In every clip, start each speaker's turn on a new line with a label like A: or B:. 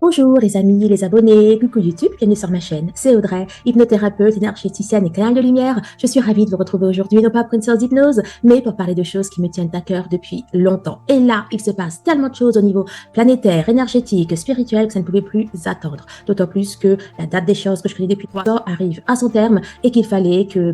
A: Bonjour les amis, les abonnés, coucou YouTube, bienvenue sur ma chaîne. C'est Audrey, hypnothérapeute, énergéticienne et canal de lumière. Je suis ravie de vous retrouver aujourd'hui, non pas pour une séance d'hypnose, mais pour parler de choses qui me tiennent à cœur depuis longtemps. Et là, il se passe tellement de choses au niveau planétaire, énergétique, spirituel que ça ne pouvait plus attendre. D'autant plus que la date des choses que je connais depuis 3 ans arrive à son terme et qu'il fallait que,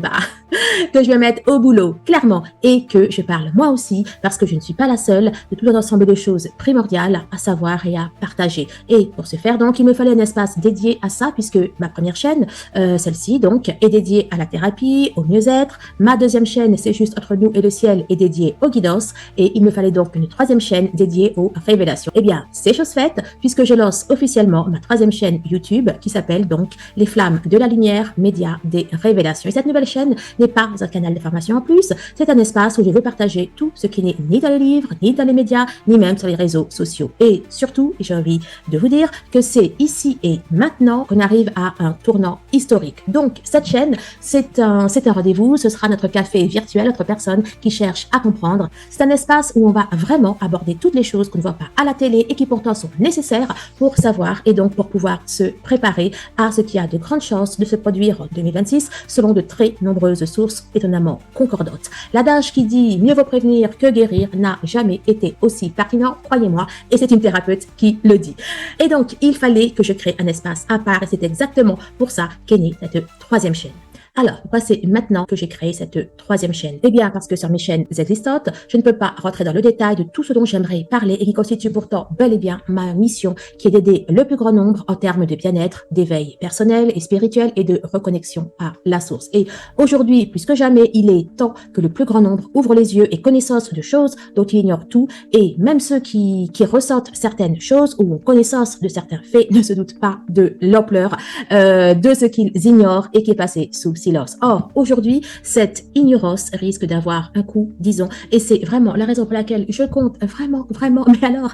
A: que je me mette au boulot, clairement, et que je parle moi aussi, parce que je ne suis pas la seule de tout un ensemble de choses primordiales à savoir et à partager. Et pour ce faire, donc, il me fallait un espace dédié à ça, puisque ma première chaîne, celle-ci, donc, est dédiée à la thérapie, au mieux-être. Ma deuxième chaîne, c'est juste entre nous et le ciel, est dédiée aux guidances. Et il me fallait donc une troisième chaîne dédiée aux révélations. Eh bien, c'est chose faite, puisque je lance officiellement ma troisième chaîne YouTube, qui s'appelle donc Les Flammes de la Lumière, Média des Révélations. Et cette nouvelle chaîne n'est pas un canal d'information en plus, c'est un espace où je veux partager tout ce qui n'est ni dans les livres, ni dans les médias, ni même sur les réseaux sociaux. Et surtout, j'ai envie de vous dire que c'est ici et maintenant qu'on arrive à un tournant historique. Donc, cette chaîne, c'est un rendez-vous, ce sera notre café virtuel, notre personne qui cherche à comprendre. C'est un espace où on va vraiment aborder toutes les choses qu'on ne voit pas à la télé et qui pourtant sont nécessaires pour savoir et donc pour pouvoir se préparer à ce qui a de grandes chances de se produire en 2026 selon de très nombreuses sources étonnamment concordantes. L'adage qui dit « mieux vaut prévenir que guérir » n'a jamais été aussi pertinent, croyez-moi, et c'est une thérapeute qui le dit. Et donc, il fallait que je crée un espace à part et c'est exactement pour ça qu'est née cette troisième chaîne. Alors, pourquoi c'est maintenant que j'ai créé cette troisième chaîne? Eh bien, parce que sur mes chaînes existantes, je ne peux pas rentrer dans le détail de tout ce dont j'aimerais parler et qui constitue pourtant bel et bien ma mission, qui est d'aider le plus grand nombre en termes de bien-être, d'éveil personnel et spirituel et de reconnexion à la source. Et aujourd'hui, plus que jamais, il est temps que le plus grand nombre ouvre les yeux et connaissance de choses dont il ignore tout. Et même ceux qui ressentent certaines choses ou ont connaissance de certains faits ne se doutent pas de l'ampleur de ce qu'ils ignorent et qui est passé sous le silence. Or, aujourd'hui, cette ignorance risque d'avoir un coup, disons, et c'est vraiment la raison pour laquelle je compte vraiment, mais alors,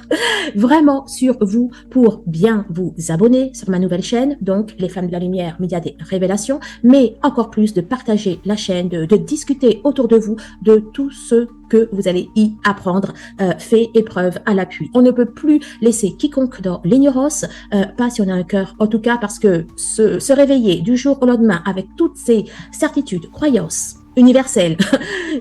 A: vraiment sur vous pour bien vous abonner sur ma nouvelle chaîne, donc Les Femmes de la Lumière, Média des Révélations, mais encore plus de partager la chaîne, de discuter autour de vous de tout ce que vous allez y apprendre, fait et preuve à l'appui. On ne peut plus laisser quiconque dans l'ignorance, pas si on a un cœur, en tout cas parce que se réveiller du jour au lendemain avec toutes ces certitudes, croyances universelle,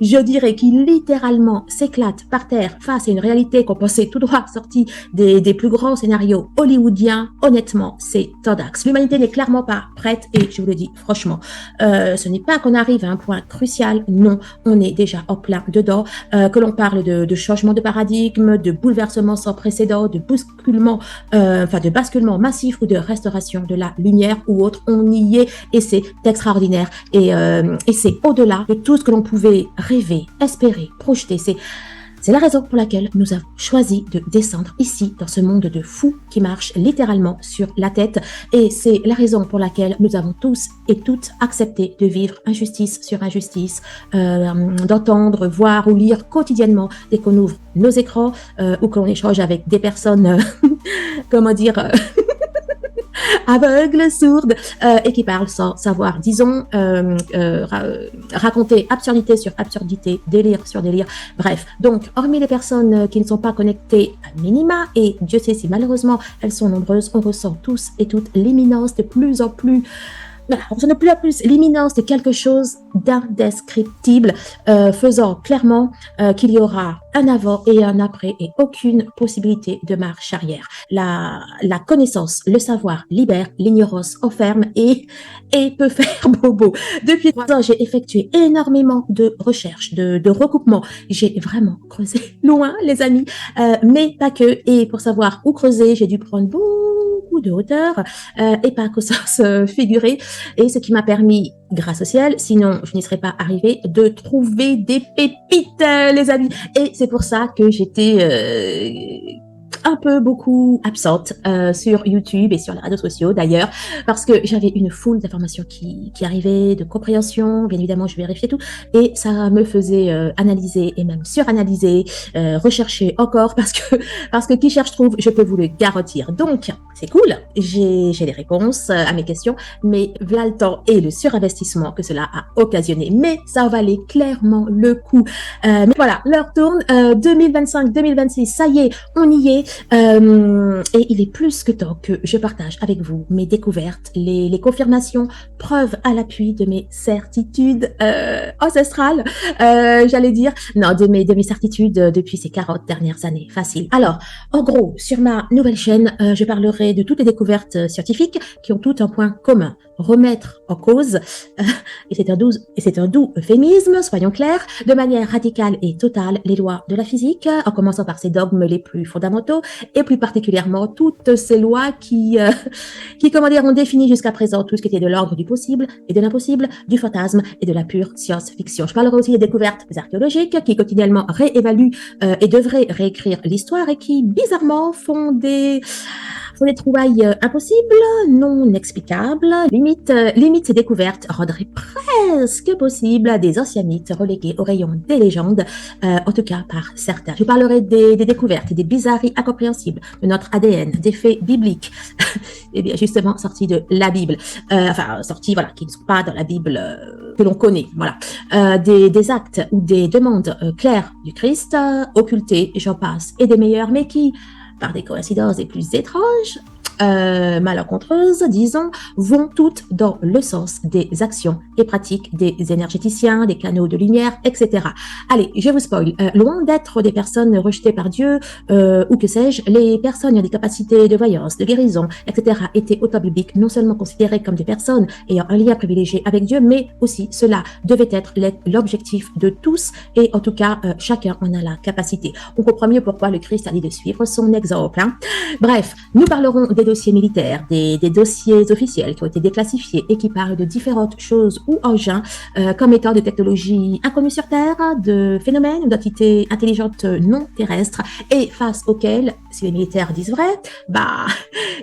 A: je dirais, qui littéralement s'éclate par terre face à une réalité qu'on pensait tout droit sortie des plus grands scénarios hollywoodiens, honnêtement, c'est Tandax. L'humanité n'est clairement pas prête et je vous le dis franchement, ce n'est pas qu'on arrive à un point crucial, non, on est déjà en plein dedans, que l'on parle de changement de paradigme, de bouleversement sans précédent, de basculement, de basculement massif ou de restauration de la lumière ou autre, on y est et c'est extraordinaire et c'est au-delà de tout ce que l'on pouvait rêver, espérer, projeter. C'est la raison pour laquelle nous avons choisi de descendre ici, dans ce monde de fous qui marche littéralement sur la tête. Et c'est la raison pour laquelle nous avons tous et toutes accepté de vivre injustice sur injustice, d'entendre, voir ou lire quotidiennement dès qu'on ouvre nos écrans ou qu'on échange avec des personnes, comment dire... aveugles, sourdes, et qui parlent sans savoir, disons, raconter absurdité sur absurdité, délire sur délire, bref. Donc, hormis les personnes qui ne sont pas connectées à minima, et Dieu sait si malheureusement elles sont nombreuses, on ressent tous et toutes l'imminence de plus en plus... Voilà, on ressent de plus en plus l'imminence de quelque chose d'indescriptible, faisant clairement qu'il y aura un avant et un après et aucune possibilité de marche arrière. La connaissance, le savoir libère, l'ignorance enferme et peut faire bobo. Depuis 3 ans, j'ai effectué énormément de recherches, de recoupements. J'ai vraiment creusé loin, les amis, mais pas que. Et pour savoir où creuser, j'ai dû prendre beaucoup de hauteur et pas qu'au sens figuré. Et ce qui m'a permis, grâce au ciel, sinon je n'y serais pas arrivée, de trouver des pépites, les amis. Et c'est pour ça que j'étais un peu beaucoup absente sur YouTube et sur les réseaux sociaux d'ailleurs, parce que j'avais une foule d'informations qui arrivaient, de compréhension, bien évidemment je vérifiais tout, et ça me faisait analyser et même suranalyser, rechercher encore, parce que qui cherche trouve, je peux vous le garantir. Donc c'est cool, j'ai les réponses à mes questions, mais voilà le temps et le surinvestissement que cela a occasionné, mais ça valait clairement le coup. Mais voilà, l'heure tourne, 2025-2026, ça y est, on y est. Et il est plus que temps que je partage avec vous mes découvertes, les confirmations, preuves à l'appui de mes certitudes ancestrales, j'allais dire, non, de mes certitudes depuis ces 40 dernières années, facile. Alors, en gros, sur ma nouvelle chaîne, je parlerai de toutes les découvertes scientifiques qui ont tout un point commun, remettre en cause, et c'est un doux euphémisme, soyons clairs, de manière radicale et totale, les lois de la physique, en commençant par ses dogmes les plus fondamentaux, et plus particulièrement toutes ces lois qui comment dire, ont défini jusqu'à présent tout ce qui était de l'ordre du possible et de l'impossible, du fantasme et de la pure science-fiction. Je parlerai aussi des découvertes archéologiques qui quotidiennement réévaluent et devraient réécrire l'histoire et qui bizarrement font des trouvailles impossibles, non explicables. Limite ces découvertes rendraient presque possible des anciens mythes relégués au rayon des légendes, en tout cas par certains. Je parlerai des découvertes et des bizarreries incompréhensibles de notre ADN, des faits bibliques, et bien justement sortis de la Bible, sortis voilà, qui ne sont pas dans la Bible que l'on connaît, voilà, des actes ou des demandes claires du Christ, occultés, j'en passe, et des meilleurs, mais qui par des coïncidences les plus étranges, malencontreuses, disons, vont toutes dans le sens des actions et pratiques des énergéticiens, des canaux de lumière, etc. Allez, je vous spoil. Loin d'être des personnes rejetées par Dieu, ou que sais-je, les personnes ayant des capacités de voyance, de guérison, etc. étaient au temps biblique non seulement considérées comme des personnes ayant un lien privilégié avec Dieu, mais aussi cela devait être l'objectif de tous, et en tout cas, chacun en a la capacité. On comprend mieux pourquoi le Christ a dit de suivre son exemple. Hein. Bref, nous parlerons des dossiers militaires, des dossiers officiels qui ont été déclassifiés et qui parlent de différentes choses ou engins comme étant de technologies inconnues sur Terre, de phénomènes ou d'entités intelligentes non terrestres et face auxquelles, si les militaires disent vrai, bah,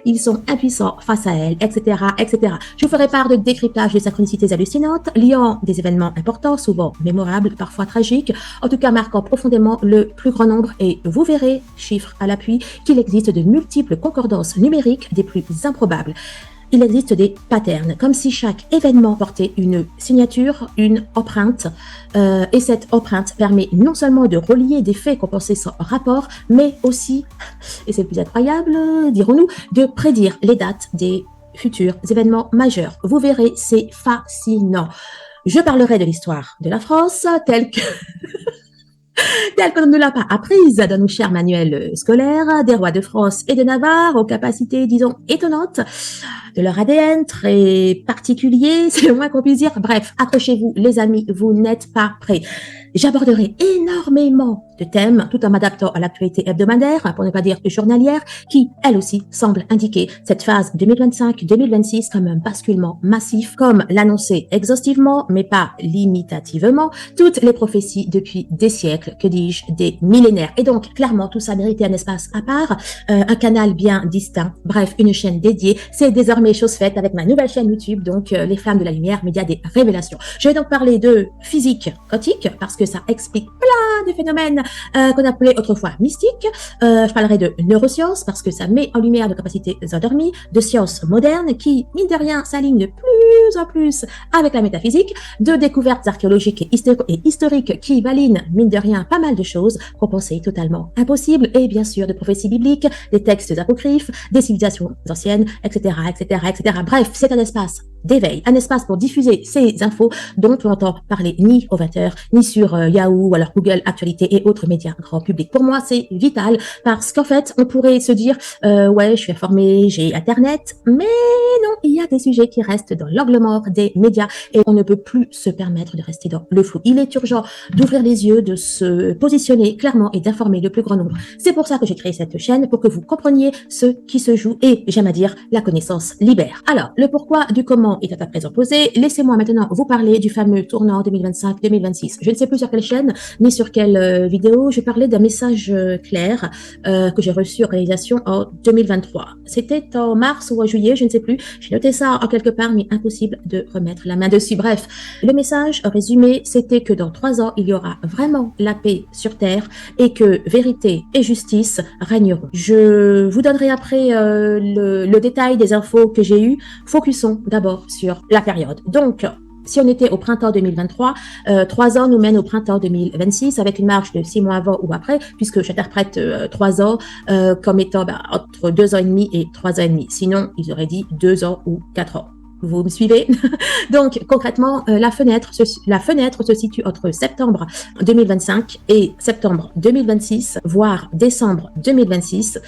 A: ils sont impuissants face à elles, etc., etc. Je vous ferai part de décryptage de synchronicités hallucinantes liant des événements importants, souvent mémorables, parfois tragiques, en tout cas marquant profondément le plus grand nombre, et vous verrez, chiffres à l'appui, qu'il existe de multiples concordances numériques des plus improbables. Il existe des patterns, comme si chaque événement portait une signature, une empreinte, et cette empreinte permet non seulement de relier des faits qu'on pensait sans rapport, mais aussi, et c'est le plus incroyable, dirons-nous, de prédire les dates des futurs événements majeurs. Vous verrez, c'est fascinant. Je parlerai de l'histoire de la France, telle qu'on ne l'a pas apprise dans nos chers manuels scolaires, des rois de France et de Navarre aux capacités, disons, étonnantes, de leur ADN très particulier, c'est le moins qu'on puisse dire. Bref, accrochez-vous les amis, vous n'êtes pas prêts. J'aborderai énormément de thèmes tout en m'adaptant à l'actualité hebdomadaire, pour ne pas dire journalière, qui, elle aussi, semble indiquer cette phase 2025-2026 comme un basculement massif, comme l'annonçait exhaustivement, mais pas limitativement, toutes les prophéties depuis des siècles, que dis-je, des millénaires. Et donc, clairement, tout ça méritait un espace à part, un canal bien distinct, bref, une chaîne dédiée. C'est désormais chose faite avec ma nouvelle chaîne YouTube, donc les Flammes de la Lumière, média des révélations. Je vais donc parler de physique quantique, parce que ça explique plein de phénomènes qu'on appelait autrefois mystiques. Je parlerai de neurosciences, parce que ça met en lumière de capacités endormies, de sciences modernes qui, mine de rien, s'alignent de plus en plus avec la métaphysique, de découvertes archéologiques et historiques qui valident, mine de rien, pas mal de choses qu'on pensait totalement impossibles, et bien sûr de prophéties bibliques, des textes apocryphes, des civilisations anciennes, etc., etc., etc. Bref, c'est un espace d'éveil, un espace pour diffuser ces infos dont on n'entend parler ni au 20h, ni sur Yahoo ou alors Google Actualité et autres médias grand public. Pour moi, c'est vital parce qu'en fait, on pourrait se dire ouais, je suis informé, j'ai Internet, mais non, il y a des sujets qui restent dans l'angle mort des médias et on ne peut plus se permettre de rester dans le flou. Il est urgent d'ouvrir les yeux, de se positionner clairement et d'informer le plus grand nombre. C'est pour ça que j'ai créé cette chaîne, pour que vous compreniez ce qui se joue et, j'aime à dire, la connaissance libère. Alors, le pourquoi du comment est à présent posé. Laissez-moi maintenant vous parler du fameux tournant 2025-2026. Je ne sais plus sur quelle chaîne, ni sur quelle vidéo. Je parlais d'un message clair que j'ai reçu en réalisation en 2023. C'était en mars ou en juillet, je ne sais plus. J'ai noté ça en quelque part, mais impossible de remettre la main dessus. Bref, le message, en résumé, c'était que dans 3 ans, il y aura vraiment la paix sur Terre et que vérité et justice régneront. Je vous donnerai après le détail des infos que j'ai eues. Focusons d'abord sur la période. Donc, si on était au printemps 2023, 3 ans nous mènent au printemps 2026 avec une marge de 6 mois avant ou après, puisque j'interprète 3 ans comme étant entre 2 ans et demi et 3 ans et demi. Sinon, ils auraient dit 2 ans ou 4 ans. Vous me suivez? Donc, concrètement, la fenêtre se situe entre septembre 2025 et septembre 2026, voire décembre 2026,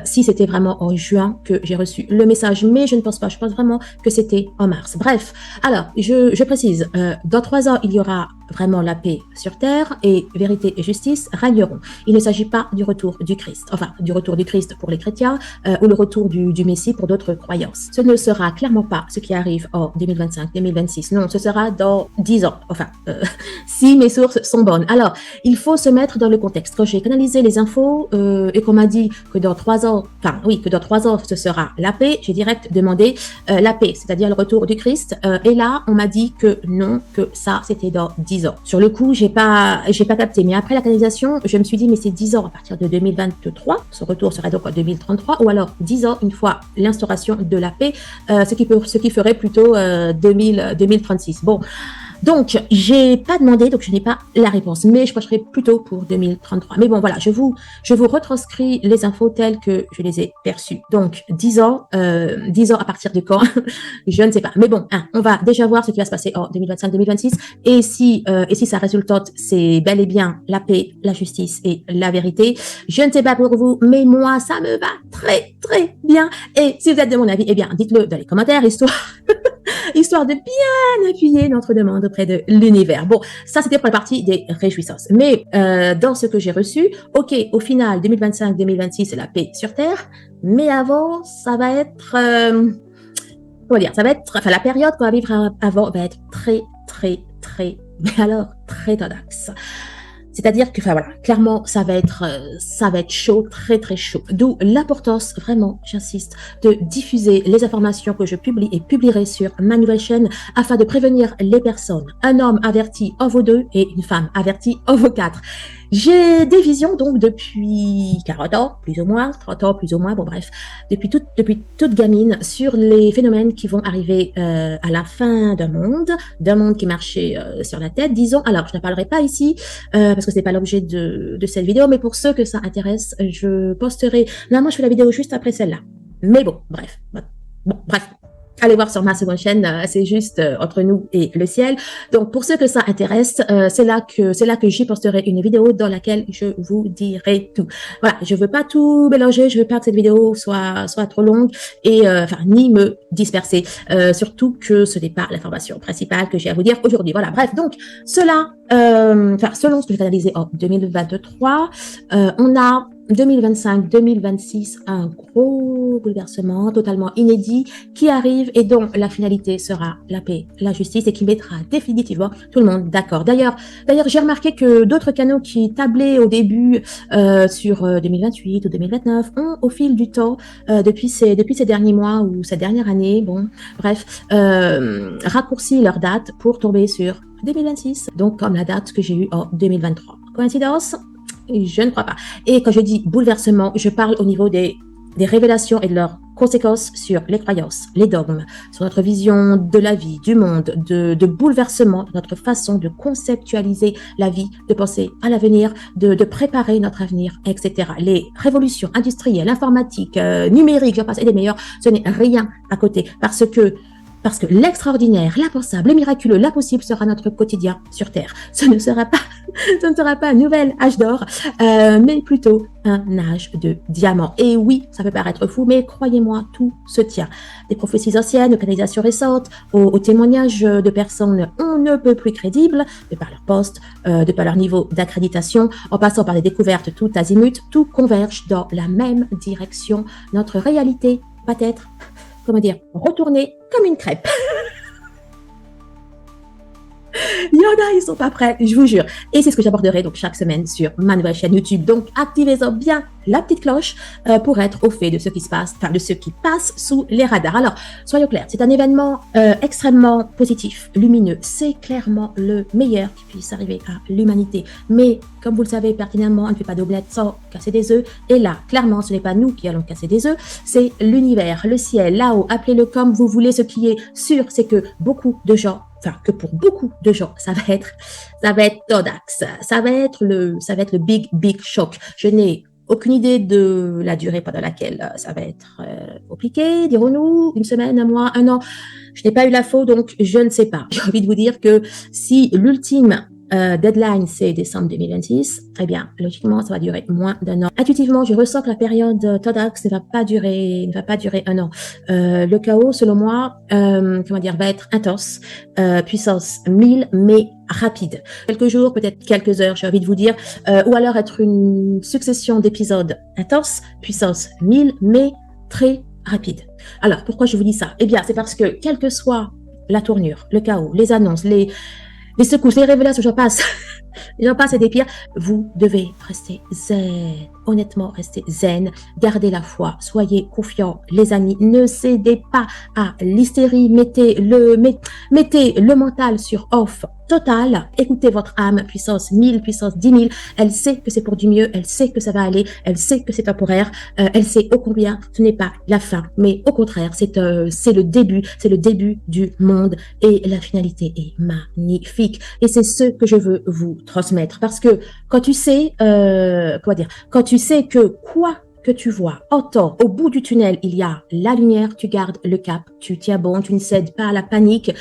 A: si c'était vraiment en juin que j'ai reçu le message. Mais je ne pense pas, je pense vraiment que c'était en mars. Bref, alors, je précise, dans 3 ans, il y aura vraiment la paix sur terre et vérité et justice régneront. Il ne s'agit pas du retour du Christ, enfin, du retour du Christ pour les chrétiens ou le retour du Messie pour d'autres croyances. Ce ne sera clairement pas ce qui arrive en 2025-2026. Non, ce sera dans 10 ans. Enfin, si mes sources sont bonnes. Alors, il faut se mettre dans le contexte. Quand j'ai canalisé les infos et qu'on m'a dit que dans 3 ans, enfin oui, que dans 3 ans, ce sera la paix, j'ai direct demandé la paix, c'est-à-dire le retour du Christ. Et là, on m'a dit que non, que ça, c'était dans 10 ans. Sur le coup, j'ai pas capté. Mais après la canalisation, je me suis dit, mais c'est 10 ans à partir de 2023. Son retour serait donc en 2033. Ou alors 10 ans une fois l'instauration de la paix, ce qui ferait plutôt 2036. Bon. Donc, j'ai pas demandé, donc je n'ai pas la réponse, mais je pencherai plutôt pour 2033. Mais bon, voilà, je vous retranscris les infos telles que je les ai perçues. Donc, 10 ans à partir de quand? Je ne sais pas. Mais bon, on va déjà voir ce qui va se passer en 2025-2026. Et si sa résultante, c'est bel et bien la paix, la justice et la vérité. Je ne sais pas pour vous, mais moi, ça me va très, très bien. Et si vous êtes de mon avis, eh bien, dites-le dans les commentaires, histoire de bien appuyer notre demande auprès de l'univers. Bon, ça c'était pour la partie des réjouissances. Mais dans ce que j'ai reçu, ok, au final, 2025-2026, c'est la paix sur Terre, mais avant, ça va être... comment dire, ça va être... Enfin, la période qu'on va vivre avant va être très, très, très... Mais alors, très tendax. C'est-à-dire que, enfin voilà, clairement, ça va être chaud, très très chaud. D'où l'importance, vraiment, j'insiste, de diffuser les informations que je publie et publierai sur ma nouvelle chaîne afin de prévenir les personnes. Un homme averti en vaut 2 et une femme avertie en vaut 4. J'ai des visions donc depuis 40 ans, plus ou moins, 30 ans, plus ou moins, bon bref, depuis toute gamine sur les phénomènes qui vont arriver à la fin d'un monde qui marchait sur la tête, disons. Alors, je ne parlerai pas ici parce que c'est pas l'objet de cette vidéo, mais pour ceux que ça intéresse, je posterai. Normalement, je fais la vidéo juste après celle-là. Mais bon, bref. Allez voir sur ma seconde chaîne, c'est juste entre nous et le ciel. Donc pour ceux que ça intéresse, c'est là que j'y posterai une vidéo dans laquelle je vous dirai tout. Voilà, je veux pas tout mélanger, je veux pas que cette vidéo soit trop longue et enfin ni me disperser. Surtout que ce n'est pas l'information principale que j'ai à vous dire aujourd'hui. Voilà, bref, donc cela, enfin selon ce que j'ai analysé en 2023, on a 2025-2026, un gros bouleversement totalement inédit qui arrive et dont la finalité sera la paix, la justice et qui mettra définitivement tout le monde d'accord. D'ailleurs, j'ai remarqué que d'autres canaux qui tablaient au début sur 2028 ou 2029 ont, au fil du temps, depuis ces derniers mois ou cette dernière année, bon, bref, raccourci leur date pour tomber sur 2026, donc comme la date que j'ai eue en 2023. Coïncidence? Je ne crois pas. Et quand je dis bouleversement, je parle au niveau des révélations et de leurs conséquences sur les croyances, les dogmes, sur notre vision de la vie, du monde, de bouleversement, de notre façon de conceptualiser la vie, de penser à l'avenir, de préparer notre avenir, etc. Les révolutions industrielles, informatiques, numériques, j'en passe, et des meilleurs, ce n'est rien à côté. Parce que l'extraordinaire, l'impensable, le miraculeux, l'impossible sera notre quotidien sur Terre. Ce ne sera pas un nouvel âge d'or, mais plutôt un âge de diamant. Et oui, ça peut paraître fou, mais croyez-moi, tout se tient. Des prophéties anciennes, de canalisations récentes, aux témoignages de personnes on ne peut plus crédibles, de par leur poste, de par leur niveau d'accréditation, en passant par des découvertes tout azimut, tout converge dans la même direction. Notre réalité va être, comment dire, retourner comme une crêpe. Il y en a, ils sont pas prêts, je vous jure. Et c'est ce que j'aborderai donc chaque semaine sur ma nouvelle chaîne YouTube. Donc activez-en bien la petite cloche pour être au fait de ce qui se passe, enfin de ce qui passe sous les radars. Alors, soyons clairs, c'est un événement extrêmement positif, lumineux. C'est clairement le meilleur qui puisse arriver à l'humanité. Mais comme vous le savez pertinemment, on ne fait pas d'omelette sans casser des œufs. Et là, clairement, ce n'est pas nous qui allons casser des œufs, c'est l'univers, le ciel, là-haut, appelez-le comme vous voulez. Ce qui est sûr, c'est que beaucoup de gens enfin que pour beaucoup de gens, ça va être Todax, ça va être le big choc. Je n'ai aucune idée de la durée pendant laquelle ça va être compliqué, dirons-nous, une semaine, un mois, un an. Je n'ai pas eu l'info, donc je ne sais pas. J'ai envie de vous dire que si l'ultime deadline, c'est décembre 2026, eh bien, logiquement, ça va durer moins d'un an. Intuitivement, je ressens que la période Todax ne va pas durer un an. Le chaos, selon moi, va être intense, puissance 1000, mais rapide. Quelques jours, peut-être quelques heures, j'ai envie de vous dire, ou alors être une succession d'épisodes intenses, puissance 1000, mais très rapide. Alors, pourquoi je vous dis ça? Eh bien, c'est parce que, quelle que soit la tournure, le chaos, les annonces, les secousses, les révélations, j'en passe, et des pires, vous devez rester zen. Honnêtement, restez zen, gardez la foi, soyez confiants, les amis, ne cédez pas à l'hystérie, mettez le mental sur off total, écoutez votre âme, puissance 1000, puissance 10 000, elle sait que c'est pour du mieux, elle sait que ça va aller, elle sait que c'est temporaire, elle sait ô combien ce n'est pas la fin, mais au contraire, c'est le début du monde et la finalité est magnifique et c'est ce que je veux vous transmettre parce que quand tu sais, quand tu sais que quoi que tu vois, entends, au bout du tunnel, il y a la lumière, tu gardes le cap, tu tiens bon, tu ne cèdes pas à la panique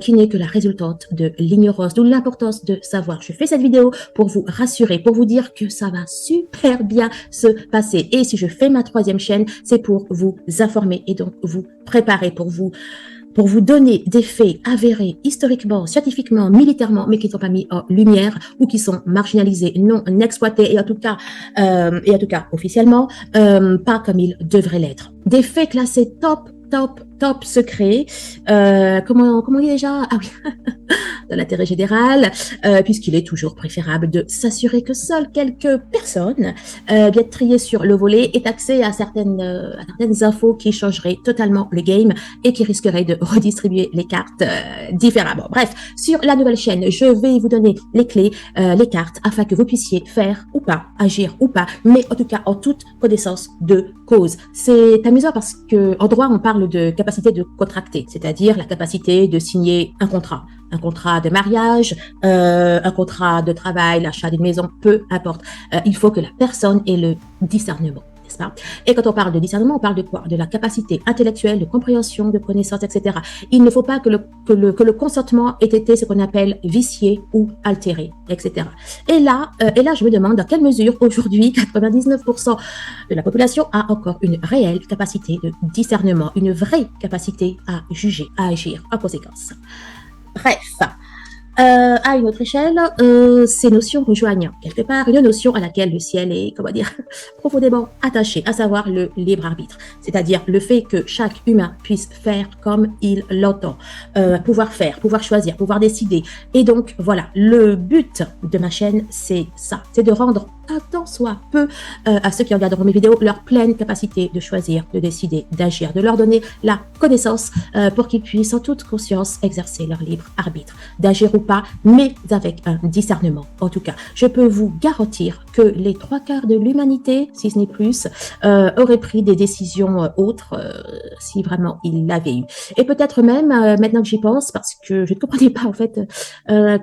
A: qui n'est que la résultante de l'ignorance, d'où l'importance de savoir. Je fais cette vidéo pour vous rassurer, pour vous dire que ça va super bien se passer. Et si je fais ma 3e chaîne, c'est pour vous informer et donc vous préparer, pour vous donner des faits avérés historiquement, scientifiquement, militairement, mais qui ne sont pas mis en lumière ou qui sont marginalisés, non exploités et en tout cas officiellement, pas comme ils devraient l'être. Des faits classés top secret. Comment on dit déjà? Ah oui, de l'intérêt général, puisqu'il est toujours préférable de s'assurer que seules quelques personnes bien triées sur le volet aient accès à certaines infos qui changeraient totalement le game et qui risqueraient de redistribuer les cartes différemment. Bref, sur la nouvelle chaîne, je vais vous donner les clés, les cartes, afin que vous puissiez faire ou pas, agir ou pas, mais en tout cas en toute connaissance de cause. C'est amusant parce que en droit, on parle de capacité de contracter, c'est-à-dire la capacité de signer un contrat de mariage, un contrat de travail, l'achat d'une maison, peu importe. Il faut que la personne ait le discernement, n'est-ce pas? Et quand on parle de discernement, on parle de quoi? De la capacité intellectuelle, de compréhension, de connaissance, etc. Il ne faut pas que le consentement ait été ce qu'on appelle vicié ou altéré, etc. Et là, je me demande dans quelle mesure aujourd'hui 99% de la population a encore une réelle capacité de discernement, une vraie capacité à juger, à agir en conséquence. Bref, à une autre échelle, ces notions rejoignent quelque part une notion à laquelle le ciel est, profondément attaché, à savoir le libre arbitre, c'est-à-dire le fait que chaque humain puisse faire comme il l'entend, pouvoir faire, pouvoir choisir, pouvoir décider. Et donc voilà, le but de ma chaîne, c'est ça, c'est de rendre un tant soit peu à ceux qui regarderont mes vidéos leur pleine capacité de choisir, de décider, d'agir, de leur donner la connaissance pour qu'ils puissent en toute conscience exercer leur libre arbitre, d'agir ou pas, mais avec un discernement. En tout cas, je peux vous garantir que les 3/4 de l'humanité, si ce n'est plus, auraient pris des décisions autres si vraiment ils l'avaient eu. Et peut-être même, maintenant que j'y pense, parce que je ne comprenais pas en fait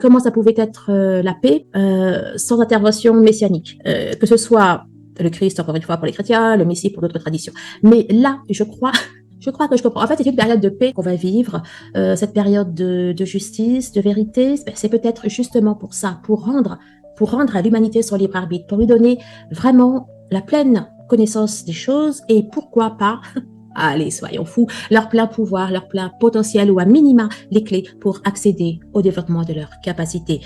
A: comment ça pouvait être la paix sans intervention messianique. Que ce soit le Christ, encore une fois, pour les chrétiens, le Messie pour d'autres traditions. Mais là, je crois que je comprends. En fait, c'est une période de paix qu'on va vivre, cette période de justice, de vérité. C'est peut-être justement pour ça, pour rendre à l'humanité son libre arbitre, pour lui donner vraiment la pleine connaissance des choses et pourquoi pas, allez, soyons fous, leur plein pouvoir, leur plein potentiel ou à minima les clés pour accéder au développement de leurs capacités.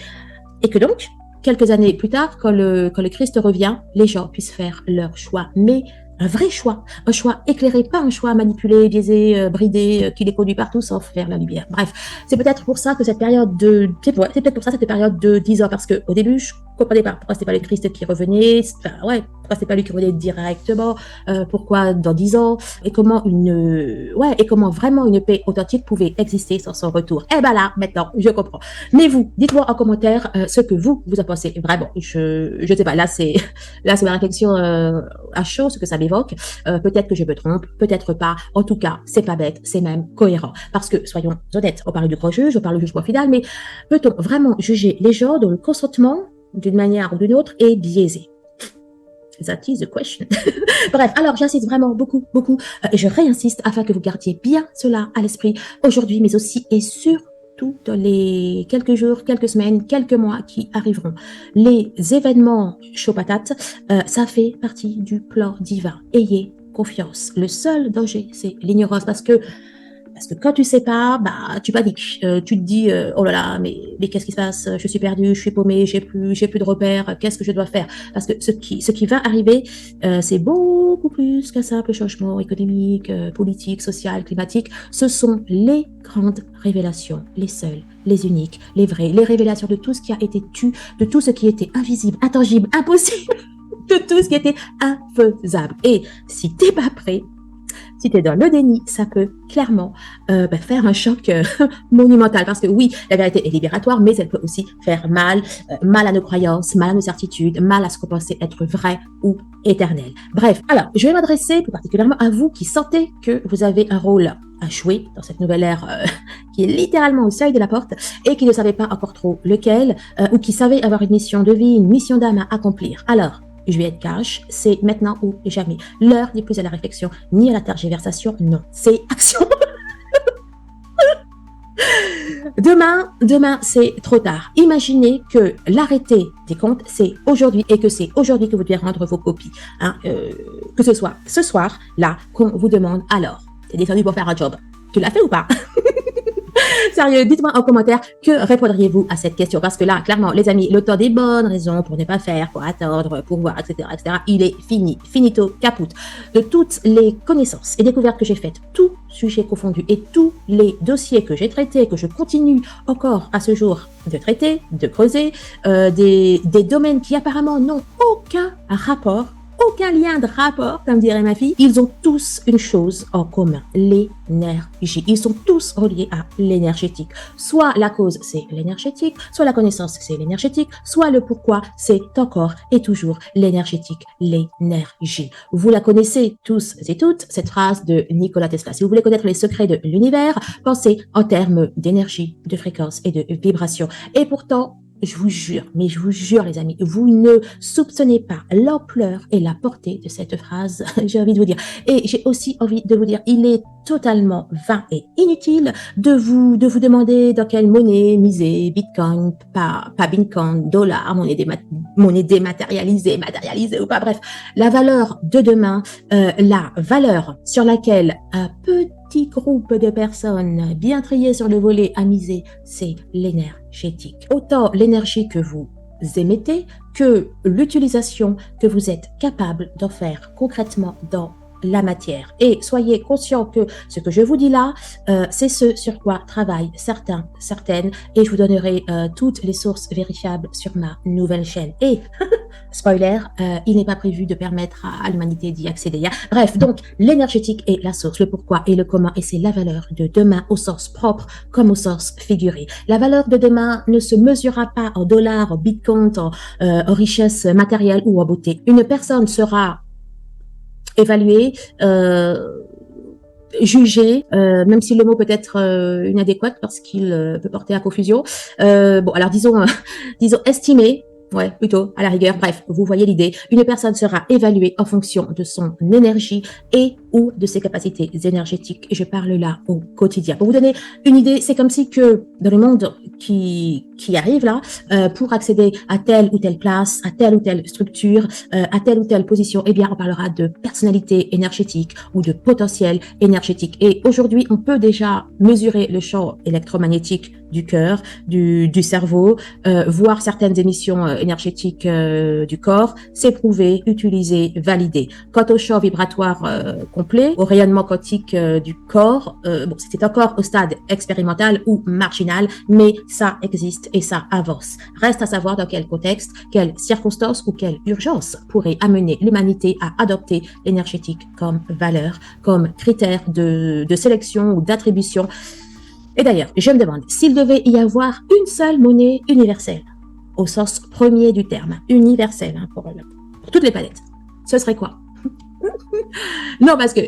A: Et que donc, quelques années plus tard, quand le Christ revient, les gens puissent faire leur choix, mais un vrai choix, un choix éclairé, pas un choix manipulé, biaisé, bridé, qui les conduit partout sans faire la lumière. Bref, c'est peut-être pour ça que cette période de 10 ans, parce que au début, comprenez pas pourquoi c'est pas le Christ qui revenait, enfin, ouais, pourquoi c'est pas lui qui revenait directement, pourquoi dans 10 ans, et comment et comment vraiment une paix authentique pouvait exister sans son retour. Eh ben là, maintenant, je comprends. Mais vous, dites-moi en commentaire ce que vous en pensez. Vraiment, je sais pas, là c'est ma réflexion à chaud, ce que ça m'évoque. Peut-être que je me trompe, peut-être pas. En tout cas, c'est pas bête, c'est même cohérent. Parce que, soyons honnêtes, on parle du grand juge, on parle du jugement final, mais peut-on vraiment juger les gens dont le consentement, d'une manière ou d'une autre, est biaisé? That is the question. Bref, alors j'insiste vraiment beaucoup, et je réinsiste afin que vous gardiez bien cela à l'esprit aujourd'hui, mais aussi et surtout dans les quelques jours, quelques semaines, quelques mois qui arriveront. Les événements chaud patate, ça fait partie du plan divin. Ayez confiance. Le seul danger, c'est l'ignorance, parce que quand tu sais pas, bah tu paniques, tu te dis oh là là, mais qu'est-ce qui se passe? Je suis perdue, je suis paumée, j'ai plus de repères, qu'est-ce que je dois faire? Parce que ce qui va arriver, c'est beaucoup plus qu'un simple changement économique, politique, social, climatique. Ce sont les grandes révélations, les seules, les uniques, les vraies, les révélations de tout ce qui a été tu, de tout ce qui était invisible, intangible, impossible, de tout ce qui était infaisable. Et si t'es pas prêt, si tu es dans le déni, ça peut clairement faire un choc monumental. Parce que oui, la vérité est libératoire, mais elle peut aussi faire mal, mal à nos croyances, mal à nos certitudes, mal à ce qu'on pensait être vrai ou éternel. Bref, alors, je vais m'adresser plus particulièrement à vous qui sentez que vous avez un rôle à jouer dans cette nouvelle ère qui est littéralement au seuil de la porte et qui ne savez pas encore trop lequel, ou qui savez avoir une mission de vie, une mission d'âme à accomplir. Alors, je vais être cash, c'est maintenant ou jamais. L'heure n'est plus à la réflexion, ni à la tergiversation, non, c'est action. Demain, c'est trop tard. Imaginez que l'arrêté des comptes, c'est aujourd'hui et que c'est aujourd'hui que vous devez rendre vos copies. Hein, que ce soit ce soir, là, qu'on vous demande alors, t'es descendu pour faire un job. Tu l'as fait ou pas? Sérieux, dites-moi en commentaire que répondriez-vous à cette question, parce que là, clairement, les amis, le temps des bonnes raisons pour ne pas faire, pour attendre, pour voir, etc., il est fini, finito, caput. De toutes les connaissances et découvertes que j'ai faites, tout sujet confondu et tous les dossiers que j'ai traités, que je continue encore à ce jour de traiter, de creuser, des domaines qui apparemment n'ont aucun rapport, aucun lien de rapport, comme dirait ma fille, ils ont tous une chose en commun, l'énergie. Ils sont tous reliés à l'énergétique. Soit la cause, c'est l'énergétique, soit la connaissance, c'est l'énergétique, soit le pourquoi, c'est encore et toujours l'énergétique, l'énergie. Vous la connaissez tous et toutes, cette phrase de Nikola Tesla. Si vous voulez connaître les secrets de l'univers, pensez en termes d'énergie, de fréquence et de vibration. Et pourtant, je vous jure, mais je vous jure les amis, vous ne soupçonnez pas l'ampleur et la portée de cette phrase, j'ai envie de vous dire. Et j'ai aussi envie de vous dire, il est totalement vain et inutile de vous demander dans quelle monnaie miser, Bitcoin, pas Bitcoin, dollar, monnaie dématérialisée, matérialisée ou pas, bref. La valeur de demain, la valeur sur laquelle un petit groupe de personnes bien triées sur le volet à miser, c'est l'énergétique. Autant l'énergie que vous émettez que l'utilisation que vous êtes capable d'en faire concrètement dans la matière. Et soyez conscients que ce que je vous dis là, c'est ce sur quoi travaillent certains, certaines, et je vous donnerai toutes les sources vérifiables sur ma nouvelle chaîne. Et, spoiler, il n'est pas prévu de permettre à l'humanité d'y accéder. Bref, donc, l'énergétique est la source, le pourquoi et le comment, et c'est la valeur de demain au sens propre comme au sens figuré. La valeur de demain ne se mesurera pas en dollars, en bitcoin, en richesse matérielle ou en beauté. Une personne sera évaluer, juger, même si le mot peut être inadéquat parce qu'il peut porter à confusion. Bon, alors disons estimer. Ouais, plutôt, à la rigueur. Bref, vous voyez l'idée. Une personne sera évaluée en fonction de son énergie et ou de ses capacités énergétiques. Et je parle là au quotidien. Pour vous donner une idée, c'est comme si que dans le monde qui arrive là, pour accéder à telle ou telle place, à telle ou telle structure, à telle ou telle position, eh bien, on parlera de personnalité énergétique ou de potentiel énergétique. Et aujourd'hui, on peut déjà mesurer le champ électromagnétique du cœur, du cerveau, voir certaines émissions énergétiques du corps, c'est prouvé, utilisé, validé. Quant au champ vibratoire complet, au rayonnement quantique du corps, bon, c'était encore au stade expérimental ou marginal, mais ça existe et ça avance. Reste à savoir dans quel contexte, quelles circonstances ou quelle urgence pourrait amener l'humanité à adopter l'énergétique comme valeur, comme critère de sélection ou d'attribution. Et d'ailleurs, je me demande s'il devait y avoir une seule monnaie universelle, au sens premier du terme, universelle hein, pour toutes les planètes, ce serait quoi? Non, parce que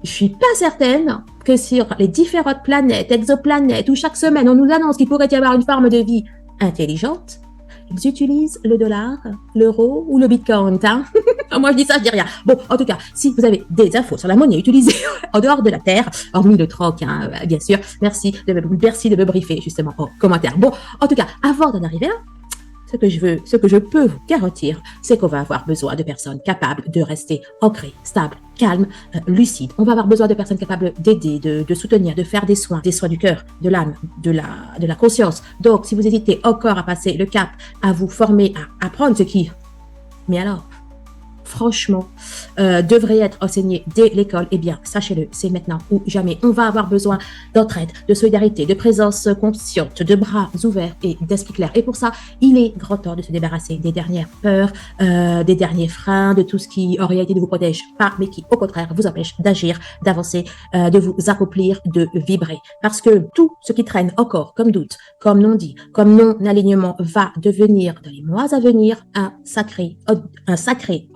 A: je suis pas certaine que sur les différentes planètes, exoplanètes, où chaque semaine on nous annonce qu'il pourrait y avoir une forme de vie intelligente, ils utilisent le dollar, l'euro ou le bitcoin. Hein. Moi je dis ça, je dis rien. Bon, en tout cas, si vous avez des infos sur la monnaie utilisée en dehors de la Terre, hormis le troc, hein, bien sûr, merci de me briefer justement en commentaire. Bon, en tout cas, avant d'en arriver là, ce que je peux vous garantir, c'est qu'on va avoir besoin de personnes capables de rester ancrées, stables, calmes, lucides. On va avoir besoin de personnes capables d'aider, de soutenir, de faire des soins du cœur, de l'âme, de la conscience. Donc, si vous hésitez encore à passer le cap, à vous former, à apprendre ce qui... Mais alors, franchement, devrait être enseigné dès l'école, eh bien, sachez-le, c'est maintenant ou jamais. On va avoir besoin d'entraide, de solidarité, de présence consciente, de bras ouverts et d'esprit clair. Et pour ça, il est grand temps de se débarrasser des dernières peurs, des derniers freins, de tout ce qui, en réalité, ne vous protège pas, mais qui, au contraire, vous empêche d'agir, d'avancer, de vous accomplir, de vibrer. Parce que tout ce qui traîne encore comme doute, comme non-dit, comme non-alignement va devenir, dans les mois à venir, un sacré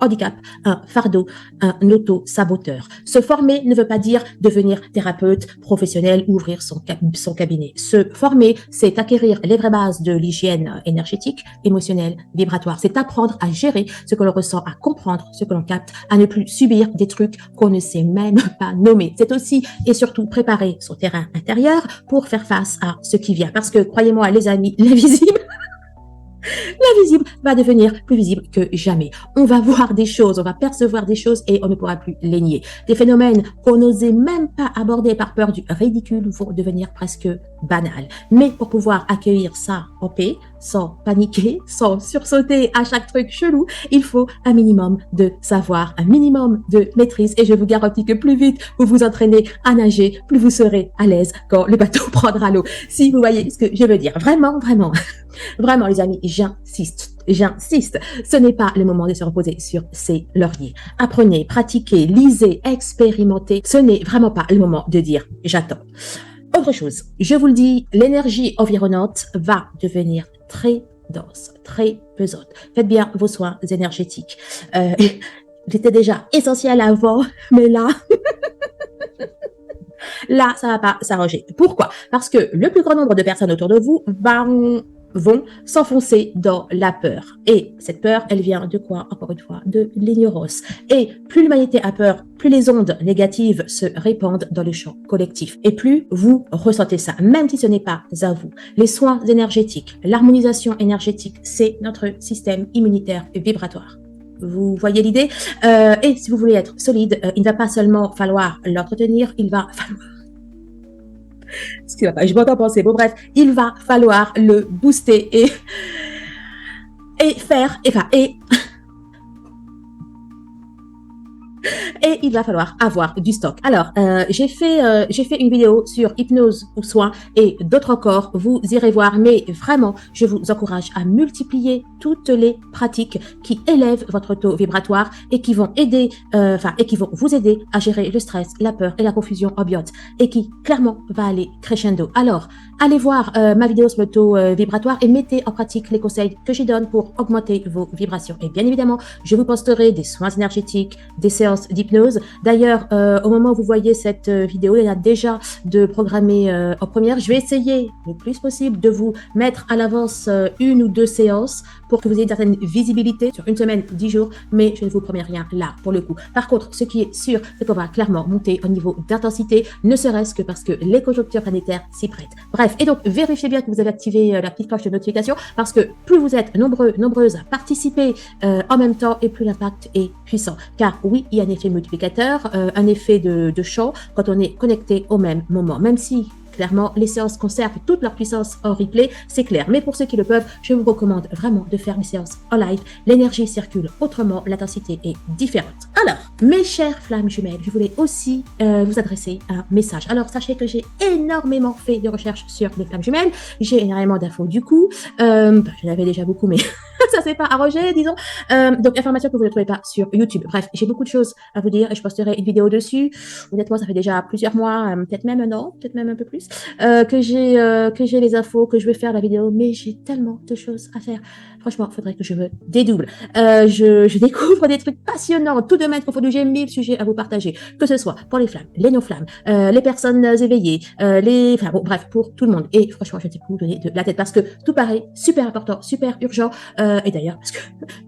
A: handicap, un fardeau, un auto-saboteur. Se former ne veut pas dire devenir thérapeute professionnel ou ouvrir son cabinet. Se former, c'est acquérir les vraies bases de l'hygiène énergétique, émotionnelle, vibratoire. C'est apprendre à gérer ce que l'on ressent, à comprendre ce que l'on capte, à ne plus subir des trucs qu'on ne sait même pas nommer. C'est aussi et surtout préparer son terrain intérieur pour faire face à ce qui vient. Parce que, croyez-moi, les amis, l'invisible, l'invisible va devenir plus visible que jamais. On va voir des choses, on va percevoir des choses et on ne pourra plus les nier. Des phénomènes qu'on n'osait même pas aborder par peur du ridicule vont devenir presque banals. Mais pour pouvoir accueillir ça en paix, sans paniquer, sans sursauter à chaque truc chelou, il faut un minimum de savoir, un minimum de maîtrise. Et je vous garantis que plus vite vous vous entraînez à nager, plus vous serez à l'aise quand le bateau prendra l'eau. Si vous voyez ce que je veux dire. Vraiment, vraiment. Vraiment, les amis, j'insiste. Ce n'est pas le moment de se reposer sur ses lauriers. Apprenez, pratiquez, lisez, expérimentez. Ce n'est vraiment pas le moment de dire j'attends. Autre chose, je vous le dis, l'énergie environnante va devenir très dense, très pesante. Faites bien vos soins énergétiques. J'étais déjà essentiel avant, mais là... Là, ça va pas s'arranger. Pourquoi? Parce que le plus grand nombre de personnes autour de vous vont s'enfoncer dans la peur. Et cette peur, elle vient de quoi? Encore une fois, de l'ignorance. Et plus l'humanité a peur, plus les ondes négatives se répandent dans le champ collectif. Et plus vous ressentez ça, même si ce n'est pas à vous. Les soins énergétiques, l'harmonisation énergétique, c'est notre système immunitaire et vibratoire. Vous voyez l'idée? Et si vous voulez être solide, il ne va pas seulement falloir l'entretenir, il va falloir... Excusez-moi, je m'entends penser. Bon, bref, il va falloir le booster et il va falloir avoir du stock. Alors, j'ai fait une vidéo sur hypnose ou soins et d'autres encore, vous irez voir, mais vraiment, je vous encourage à multiplier toutes les pratiques qui élèvent votre taux vibratoire et qui vont aider, et qui vont vous aider à gérer le stress, la peur et la confusion ambiante et qui, clairement, va aller crescendo. Alors, allez voir ma vidéo sur le taux vibratoire et mettez en pratique les conseils que j'y donne pour augmenter vos vibrations. Et bien évidemment, je vous posterai des soins énergétiques, des séances d'hypnose. D'ailleurs, au moment où vous voyez cette vidéo, il y a déjà de programmer en première. Je vais essayer le plus possible de vous mettre à l'avance une ou deux séances pour que vous ayez une certaine visibilité sur une semaine, 10 jours, mais je ne vous promets rien là pour le coup. Par contre, ce qui est sûr, c'est qu'on va clairement monter au niveau d'intensité, ne serait-ce que parce que les conjonctures planétaires s'y prêtent. Bref, et donc vérifiez bien que vous avez activé la petite cloche de notification parce que plus vous êtes nombreuses à participer en même temps et plus l'impact est puissant. Car oui, il y a un effet multiplicateur, un effet de champ quand on est connecté au même moment. Même si clairement, les séances conservent toute leur puissance en replay, c'est clair. Mais pour ceux qui le peuvent, je vous recommande vraiment de faire les séances en live. L'énergie circule autrement, l'intensité est différente. Alors, mes chères flammes jumelles, je voulais aussi vous adresser un message. Alors, sachez que j'ai énormément fait de recherches sur les flammes jumelles. J'ai énormément d'infos du coup. J'en avais déjà beaucoup, mais ça s'est pas arrangé, disons. Donc, information que vous ne trouvez pas sur YouTube. Bref, j'ai beaucoup de choses à vous dire et je posterai une vidéo dessus. Honnêtement, ça fait déjà plusieurs mois, peut-être même un an, peut-être même un peu plus, que j'ai les infos, que je vais faire la vidéo, mais j'ai tellement de choses à faire. Franchement, il faudrait que je me dédouble. Je découvre des trucs passionnants, tout domaine confondu. J'ai 1000 sujets à vous partager, que ce soit pour les flammes, les non-flammes, les personnes éveillées, enfin bon, bref, pour tout le monde. Et franchement, je ne sais plus où donner de la tête parce que tout paraît super important, super urgent. Et d'ailleurs, parce que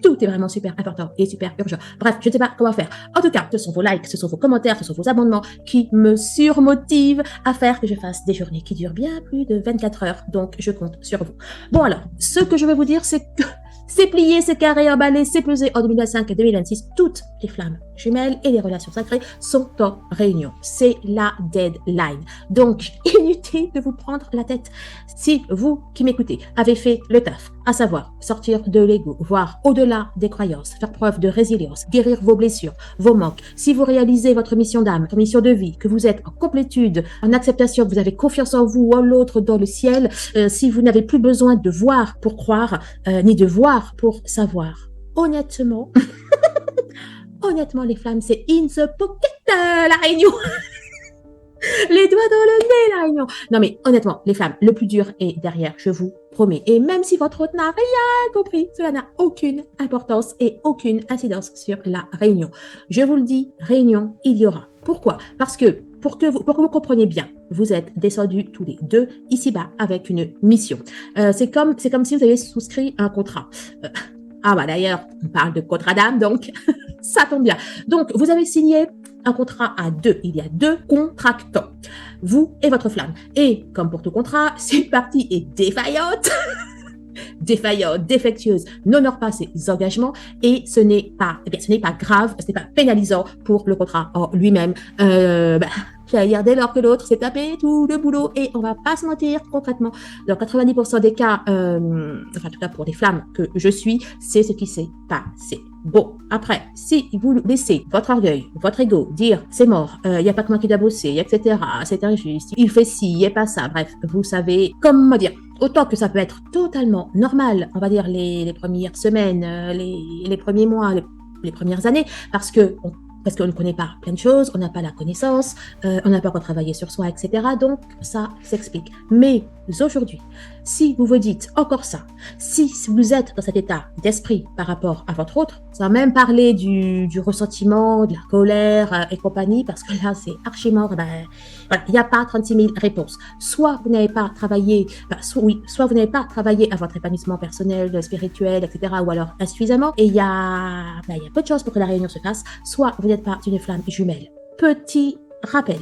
A: tout est vraiment super important et super urgent. Bref, je ne sais pas comment faire. En tout cas, ce sont vos likes, ce sont vos commentaires, ce sont vos abonnements qui me surmotivent à faire que je fasse des journées qui durent bien plus de 24 heures. Donc, je compte sur vous. Bon alors, ce que je vais vous dire, c'est que c'est plié, c'est carré, emballé, c'est pesé en 2025 et 2026. Toutes les flammes jumelles et les relations sacrées sont en réunion. C'est la deadline. Donc, inutile de vous prendre la tête. Si vous qui m'écoutez avez fait le taf, à savoir sortir de l'ego, voir au-delà des croyances, faire preuve de résilience, guérir vos blessures, vos manques, si vous réalisez votre mission d'âme, votre mission de vie, que vous êtes en complétude, en acceptation, que vous avez confiance en vous, en l'autre, dans le ciel, si vous n'avez plus besoin de voir pour croire, ni de voir pour savoir. Honnêtement, honnêtement les flammes, c'est in the pocket la réunion. Les doigts dans le nez, la réunion. Non mais honnêtement, les flammes, le plus dur est derrière, je vous promets. Et même si votre hôte n'a rien compris, cela n'a aucune importance et aucune incidence sur la réunion. Je vous le dis, réunion, il y aura. Pourquoi? Parce que pour que vous compreniez bien, vous êtes descendus tous les deux ici-bas avec une mission. C'est comme si vous avez souscrit un contrat. D'ailleurs, on parle de contrat d'âme, donc ça tombe bien. Donc, vous avez signé un contrat à deux. Il y a deux contractants, vous et votre flamme. Et comme pour tout contrat, si une partie est défaillante, défectueuse, n'honore pas ses engagements et ce n'est pas grave, ce n'est pas pénalisant pour le contrat en lui-même. J'allais dire, dès lors que l'autre s'est tapé tout le boulot et on va pas se mentir concrètement. Dans 90% des cas, en tout cas pour les flammes que je suis, c'est ce qui s'est passé. Bon, après, si vous laissez votre orgueil, votre ego dire c'est mort, y a pas que moi qui dois bosser, etc., c'est injuste, il fait ci, y a pas ça, bref, vous savez, comment dire, autant que ça peut être totalement normal, on va dire les premières semaines, les premiers mois, les premières années, parce qu'on ne connaît pas plein de choses, on n'a pas la connaissance, on n'a pas encore travaillé sur soi, etc. Donc, ça s'explique. Mais aujourd'hui, si vous vous dites encore ça, si vous êtes dans cet état d'esprit par rapport à votre autre, sans même parler du ressentiment, de la colère et compagnie, parce que là, c'est archi mort, il n'y a pas 36 000 réponses. Soit vous n'avez pas travaillé, soit vous n'avez pas travaillé à votre épanouissement personnel, spirituel, etc., ou alors insuffisamment, et il y a peu de chances pour que la réunion se fasse, soit vous n'êtes pas une flamme jumelle. Petit rappel,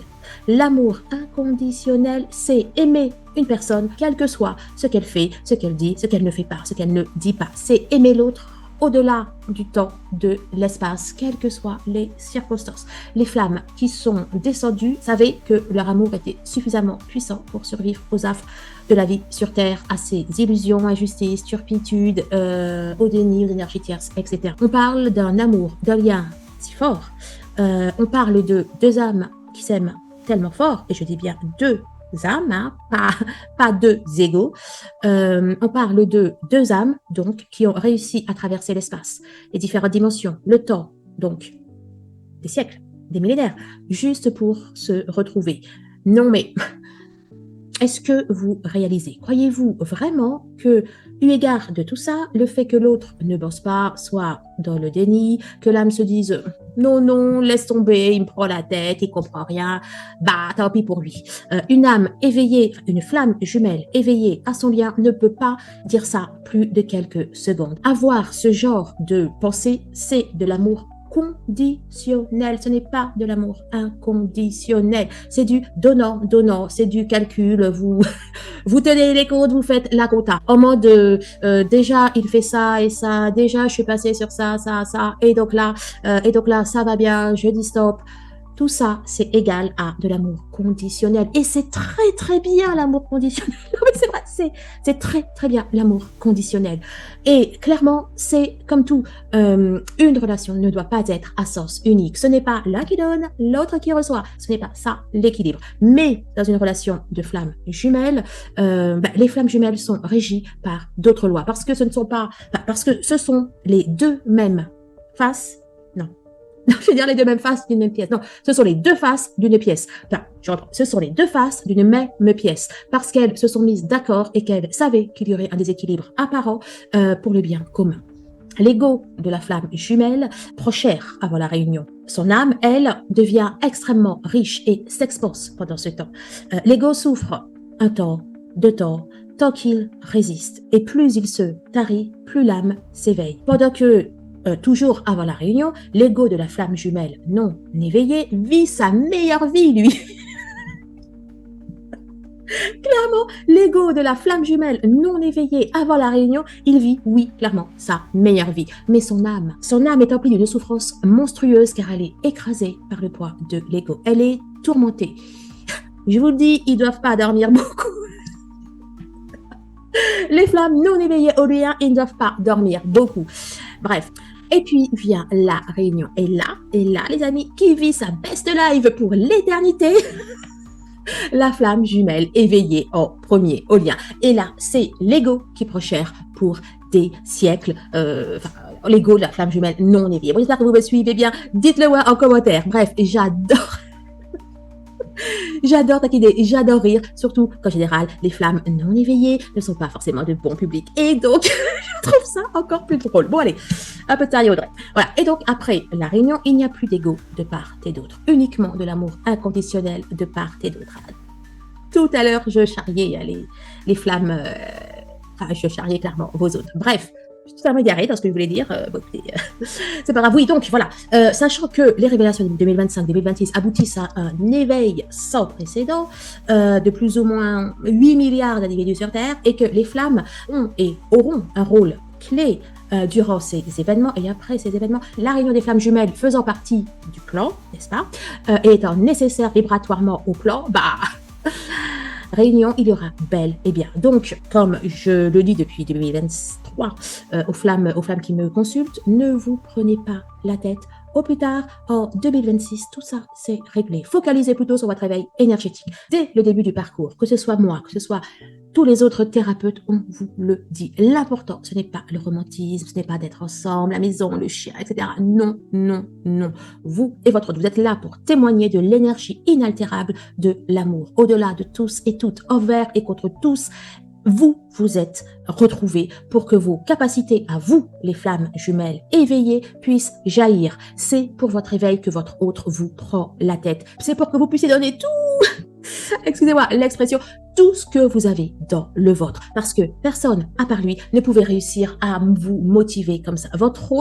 A: l'amour inconditionnel, c'est aimer une personne, quel que soit ce qu'elle fait, ce qu'elle dit, ce qu'elle ne fait pas, ce qu'elle ne dit pas. C'est aimer l'autre au-delà du temps, de l'espace, quelles que soient les circonstances. Les flammes qui sont descendues savaient que leur amour était suffisamment puissant pour survivre aux affres de la vie sur Terre, à ses illusions, injustices, turpitudes, au déni, aux énergies tierces, etc. On parle d'un amour, d'un lien si fort. On parle de deux âmes qui s'aiment tellement fort, et je dis bien deux âmes, hein, pas deux égaux. On parle de deux âmes, donc, qui ont réussi à traverser l'espace, les différentes dimensions, le temps, donc, des siècles, des millénaires, juste pour se retrouver. Non mais, est-ce que vous réalisez, croyez-vous vraiment que, eu égard de tout ça, le fait que l'autre ne bosse pas, soit dans le déni, que l'âme se dise « non, laisse tomber, il me prend la tête, il comprend rien, tant pis pour lui ». Une âme éveillée, une flamme jumelle éveillée à son lien ne peut pas dire ça plus de quelques secondes. Avoir ce genre de pensée, c'est de l'amour conditionnel, ce n'est pas de l'amour inconditionnel, c'est du donnant, c'est du calcul, vous tenez les comptes, vous faites la compta, en mode déjà il fait ça et ça, déjà je suis passée sur ça, et donc là ça va bien, je dis stop. Tout ça, c'est égal à de l'amour conditionnel. Et c'est très, très bien l'amour conditionnel. Non, mais c'est vrai, c'est très, très bien l'amour conditionnel. Et clairement, c'est comme tout, une relation ne doit pas être à sens unique. Ce n'est pas l'un qui donne, l'autre qui reçoit. Ce n'est pas ça l'équilibre. Mais dans une relation de flammes jumelles, les flammes jumelles sont régies par d'autres lois. Parce que ce ne sont pas, parce que ce sont les deux mêmes faces. Non. Je veux dire les deux mêmes faces d'une même pièce. Non, ce sont les deux faces d'une pièce. Enfin, je reprends. Ce sont les deux faces d'une même pièce. Parce qu'elles se sont mises d'accord et qu'elles savaient qu'il y aurait un déséquilibre apparent pour le bien commun. L'ego de la flamme jumelle prochère avant la réunion. Son âme, elle, devient extrêmement riche et s'expanse pendant ce temps. L'ego souffre un temps, 2 temps, tant qu'il résiste. Et plus il se tarit, plus l'âme s'éveille. Pendant que toujours avant la réunion, l'ego de la flamme jumelle non éveillée vit sa meilleure vie, lui. Clairement, l'ego de la flamme jumelle non éveillée avant la réunion, il vit, oui, clairement, sa meilleure vie. Mais son âme est emplie d'une souffrance monstrueuse car elle est écrasée par le poids de l'ego. Elle est tourmentée. Je vous le dis, ils doivent pas dormir beaucoup. Les flammes non éveillées au lien, ils ne doivent pas dormir beaucoup. Bref. Et puis vient la réunion. Et là, les amis, qui vit sa best life pour l'éternité? La flamme jumelle éveillée en premier au lien. Et là, c'est l'ego qui prochère pour des siècles. L'ego de la flamme jumelle non éveillée. Bon, j'espère que vous me suivez bien. Dites-le moi en commentaire. Bref, j'adore. J'adore taquiner, j'adore rire, surtout qu'en général, les flammes non éveillées ne sont pas forcément de bon public. Et donc, je trouve ça encore plus drôle. Bon, allez, un peu de sérieux, Audrey. Voilà. Et donc, après la réunion, il n'y a plus d'ego de part et d'autre. Uniquement de l'amour inconditionnel de part et d'autre. Tout à l'heure, je charriais les flammes. Je charriais clairement vos autres. Bref. Je suis totalement égarée dans ce que je voulais dire. C'est pas grave. Oui, donc voilà. Sachant que les révélations de 2025-2026 aboutissent à un éveil sans précédent de plus ou moins 8 milliards d'individus sur Terre et que les flammes ont et auront un rôle clé durant ces événements et après ces événements, la réunion des flammes jumelles faisant partie du plan, n'est-ce pas, et étant nécessaire vibratoirement au plan, réunion, il y aura bel et bien. Donc, comme je le dis depuis 2023 aux flammes qui me consultent, ne vous prenez pas la tête. Au plus tard, en 2026, tout ça, c'est réglé. Focalisez plutôt sur votre réveil énergétique. Dès le début du parcours, que ce soit moi, que ce soit tous les autres thérapeutes, on vous le dit. L'important, ce n'est pas le romantisme, ce n'est pas d'être ensemble, la maison, le chien, etc. Non, non, non. Vous et votre autre, vous êtes là pour témoigner de l'énergie inaltérable de l'amour. Au-delà de tous et toutes, envers et contre tous, vous êtes retrouvés pour que vos capacités à vous, les flammes jumelles éveillées, puissent jaillir. C'est pour votre éveil que votre autre vous prend la tête. C'est pour que vous puissiez donner tout, excusez-moi l'expression, tout ce que vous avez dans le vôtre. Parce que personne, à part lui, ne pouvait réussir à vous motiver comme ça. Votre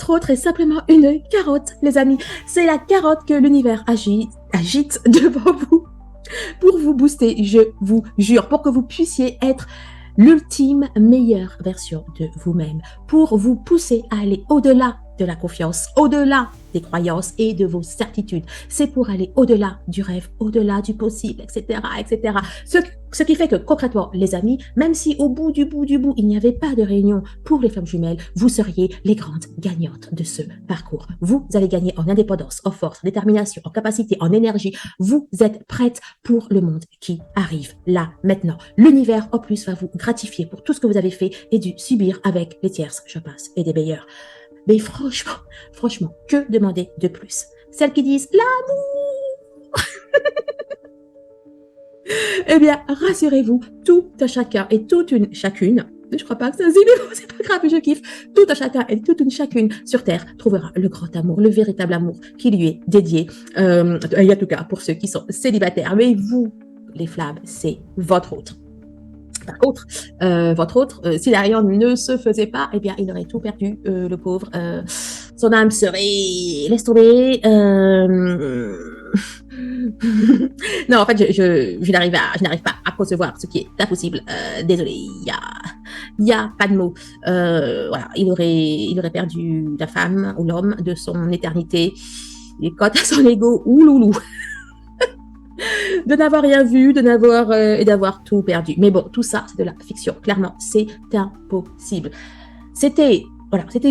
A: autre est simplement une carotte, les amis. C'est la carotte que l'univers agite devant vous pour vous booster, je vous jure, pour que vous puissiez être l'ultime meilleure version de vous-même, pour vous pousser à aller au-delà de la confiance, au-delà des croyances et de vos certitudes. C'est pour aller au-delà du rêve, au-delà du possible, etc., etc. Ce qui fait que concrètement, les amis, même si au bout du bout, il n'y avait pas de réunion pour les femmes jumelles, vous seriez les grandes gagnantes de ce parcours. Vous allez gagner en indépendance, en force, en détermination, en capacité, en énergie. Vous êtes prêtes pour le monde qui arrive là, maintenant. L'univers, en plus, va vous gratifier pour tout ce que vous avez fait et dû subir avec les tierces, je passe, et des meilleurs. Mais franchement, que demander de plus? Celles qui disent l'amour. Eh bien, rassurez-vous, tout un chacun et toute une chacune, je crois pas que ça se dit, mais bon, c'est pas grave, je kiffe, tout un chacun et toute une chacune sur Terre trouvera le grand amour, le véritable amour qui lui est dédié, et en tout cas pour ceux qui sont célibataires. Mais vous, les flammes, c'est votre autre. Par contre, votre autre, si la réunion ne se faisait pas, eh bien, il aurait tout perdu, le pauvre. Son âme serait... Laisse tomber. Non, en fait, je n'arrive pas à concevoir ce qui est impossible. Désolée. Il n'y a pas de mots. Voilà, il aurait perdu la femme ou l'homme de son éternité. Et quant à son ego, ouloulou, de n'avoir rien vu, et d'avoir tout perdu. Mais bon, tout ça, c'est de la fiction. Clairement, c'est impossible. C'était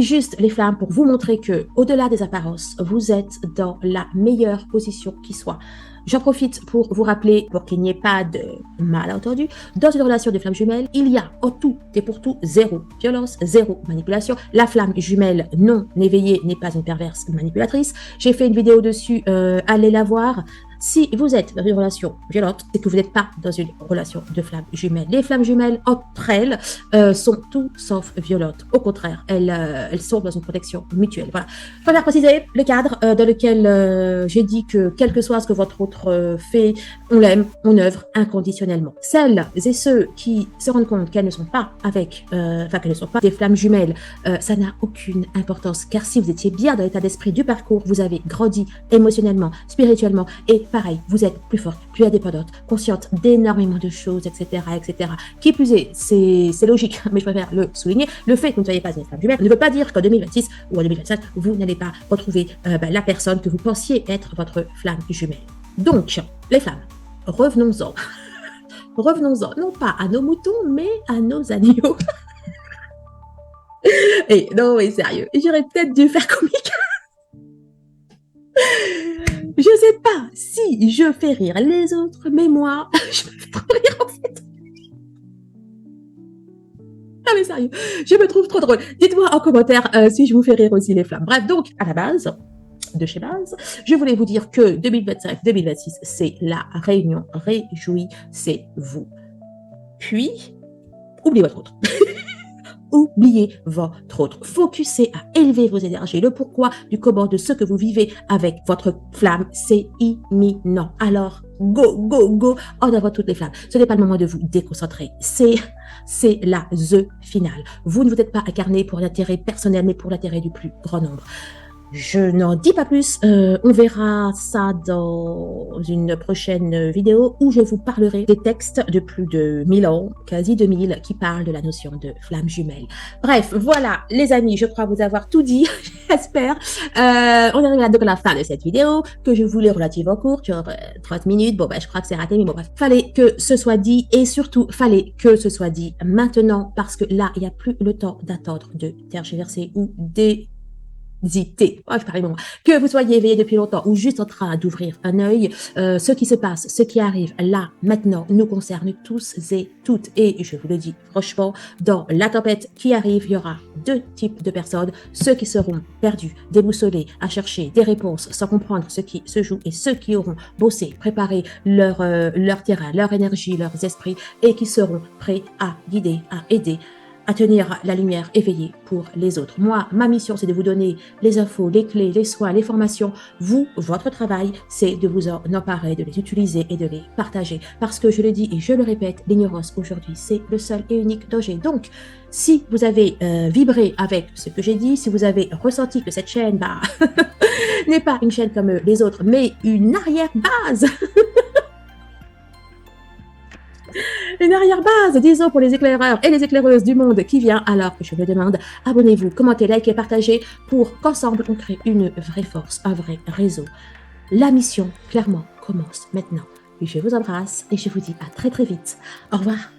A: juste les flammes pour vous montrer que, au-delà des apparences, vous êtes dans la meilleure position qui soit. J'en profite pour vous rappeler, pour qu'il n'y ait pas de malentendu, dans une relation de flammes jumelles, il y a en tout et pour tout zéro violence, zéro manipulation. La flamme jumelle non éveillée n'est pas une perverse manipulatrice. J'ai fait une vidéo dessus, allez la voir. Si vous êtes dans une relation violente, c'est que vous n'êtes pas dans une relation de flammes jumelles. Les flammes jumelles, entre elles, sont tout sauf violentes. Au contraire, elles sont dans une protection mutuelle. Voilà. Je préfère préciser le cadre dans lequel j'ai dit que, quel que soit ce que votre autre fait, on l'aime, on œuvre inconditionnellement. Celles et ceux qui se rendent compte qu'elles ne sont pas qu'elles ne sont pas des flammes jumelles, ça n'a aucune importance. Car si vous étiez bien dans l'état d'esprit du parcours, vous avez grandi émotionnellement, spirituellement et pareil, vous êtes plus forte, plus indépendante, consciente d'énormément de choses, etc., etc. Qui plus est, c'est logique, mais je préfère le souligner. Le fait que vous ne soyez pas une flamme jumelle ne veut pas dire qu'en 2026 ou en 2025, vous n'allez pas retrouver la personne que vous pensiez être votre flamme jumelle. Donc, les femmes, revenons-en. Revenons-en, non pas à nos moutons, mais à nos agneaux. Et non, mais sérieux, j'aurais peut-être dû faire comique. Je sais pas si je fais rire les autres, mais moi, je me fais trop rire en fait. Ah mais sérieux, je me trouve trop drôle. Dites-moi en commentaire si je vous fais rire aussi les flammes. Bref, donc à la base, de chez base, je voulais vous dire que 2025-2026, c'est la réunion réjouissez-vous. Puis, oubliez votre autre. Oubliez votre autre. Focussez à élever vos énergies. Le pourquoi du comment de ce que vous vivez avec votre flamme, c'est imminent. Alors, go, go, go, en avant toutes les flammes. Ce n'est pas le moment de vous déconcentrer. C'est la the finale. Vous ne vous êtes pas incarné pour l'intérêt personnel, mais pour l'intérêt du plus grand nombre. Je n'en dis pas plus, on verra ça dans une prochaine vidéo où je vous parlerai des textes de plus de 1000 ans, quasi 2000, qui parlent de la notion de flamme jumelle. Bref, voilà les amis, je crois vous avoir tout dit, j'espère. On arrive donc à la fin de cette vidéo, que je voulais relativement courte, genre 30 minutes, bon ben je crois que c'est raté, mais bon bref. Fallait que ce soit dit, et surtout, fallait que ce soit dit maintenant, parce que là, il n'y a plus le temps d'attendre, de tergiverser ou d'hésiter, que vous soyez éveillé depuis longtemps ou juste en train d'ouvrir un œil, ce qui se passe, ce qui arrive là, maintenant, nous concerne tous et toutes. Et je vous le dis franchement, dans la tempête qui arrive, il y aura deux types de personnes, ceux qui seront perdus, déboussolés, à chercher des réponses sans comprendre ce qui se joue, et ceux qui auront bossé, préparé leur terrain, leur énergie, leurs esprits, et qui seront prêts à guider, à aider, à tenir la lumière éveillée pour les autres. Moi, ma mission, c'est de vous donner les infos, les clés, les soins, les formations. Vous, votre travail, c'est de vous en emparer, de les utiliser et de les partager. Parce que je le dis et je le répète, l'ignorance aujourd'hui, c'est le seul et unique danger. Donc, si vous avez vibré avec ce que j'ai dit, si vous avez ressenti que cette chaîne n'est pas une chaîne comme les autres, mais une arrière-base une arrière-base, disons, pour les éclaireurs et les éclaireuses du monde qui vient, alors que je le demande, abonnez-vous, commentez, likez, partagez pour qu'ensemble on crée une vraie force, un vrai réseau. La mission, clairement, commence maintenant. Je vous embrasse et je vous dis à très très vite. Au revoir.